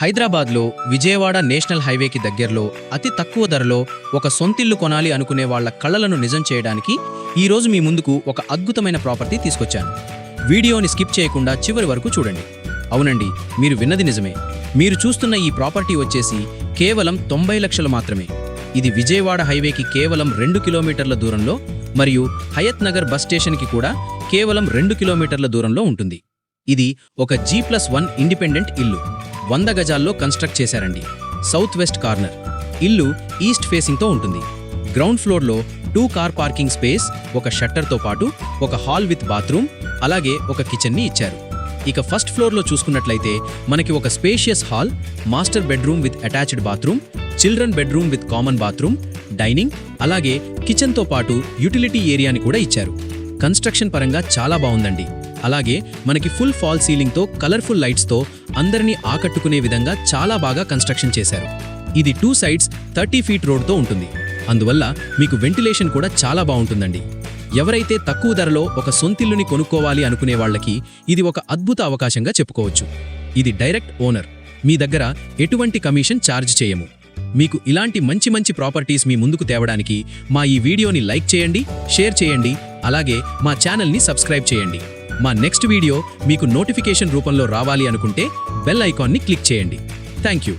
హైదరాబాద్లో విజయవాడ నేషనల్ హైవేకి దగ్గరలో అతి తక్కువ ధరలో ఒక సొంతిల్లు కొనాలి అనుకునే వాళ్ల కలలను నిజం చేయడానికి ఈరోజు మీ ముందుకు ఒక అద్భుతమైన ప్రాపర్టీ తీసుకొచ్చాను. వీడియోని స్కిప్ చేయకుండా చివరి వరకు చూడండి. అవునండి, మీరు విన్నది నిజమే. మీరు చూస్తున్న ఈ ప్రాపర్టీ వచ్చేసి కేవలం 90 లక్షలు మాత్రమే. ఇది విజయవాడ హైవేకి కేవలం 2 కిలోమీటర్ల దూరంలో మరియు హయత్ నగర్ బస్ స్టేషన్కి కూడా కేవలం 2 కిలోమీటర్ల దూరంలో ఉంటుంది. ఇది ఒక G+1 ఇండిపెండెంట్ ఇల్లు. 100 గజాల్లో కన్స్ట్రక్ట్ చేశారండి. South west corner. ఇల్లు ఈస్ట్ ఫేసింగ్తో ఉంటుంది. గ్రౌండ్ ఫ్లోర్లో 2 కార్ పార్కింగ్ స్పేస్, ఒక షట్టర్తో పాటు ఒక హాల్ విత్ బాత్రూమ్, అలాగే ఒక కిచెన్ని ఇచ్చారు. ఇక ఫస్ట్ ఫ్లోర్లో చూసుకున్నట్లయితే మనకి ఒక spacious hall, master bedroom with attached bathroom, children bedroom with common bathroom, dining, అలాగే కిచెన్తో పాటు యూటిలిటీ ఏరియాని కూడా ఇచ్చారు. కన్స్ట్రక్షన్ పరంగా చాలా బాగుందండి. అలాగే మనకి ఫుల్ ఫాల్ సీలింగ్తో కలర్ఫుల్ లైట్స్తో అందరినీ ఆకట్టుకునే విధంగా చాలా బాగా కన్స్ట్రక్షన్ చేశారు. ఇది 2 సైడ్స్ 30 ఫీట్ రోడ్తో ఉంటుంది. అందువల్ల మీకు వెంటిలేషన్ కూడా చాలా బాగుంటుందండి. ఎవరైతే తక్కువ ధరలో ఒక సొంతిల్లుని కొనుక్కోవాలి అనుకునే వాళ్ళకి ఇది ఒక అద్భుత అవకాశంగా చెప్పుకోవచ్చు. ఇది డైరెక్ట్ ఓనర్. మీ దగ్గర ఎటువంటి కమిషన్ ఛార్జ్ చేయము. మీకు ఇలాంటి మంచి ప్రాపర్టీస్ మీ ముందుకు తేవడానికి మా ఈ వీడియోని లైక్ చేయండి, షేర్ చేయండి, అలాగే మా ఛానల్ని సబ్స్క్రైబ్ చేయండి. మా నెక్స్ట్ వీడియో మీకు నోటిఫికేషన్ రూపంలో రావాలి అనుకుంటే బెల్ ఐకాన్ని క్లిక్ చేయండి. Thank you.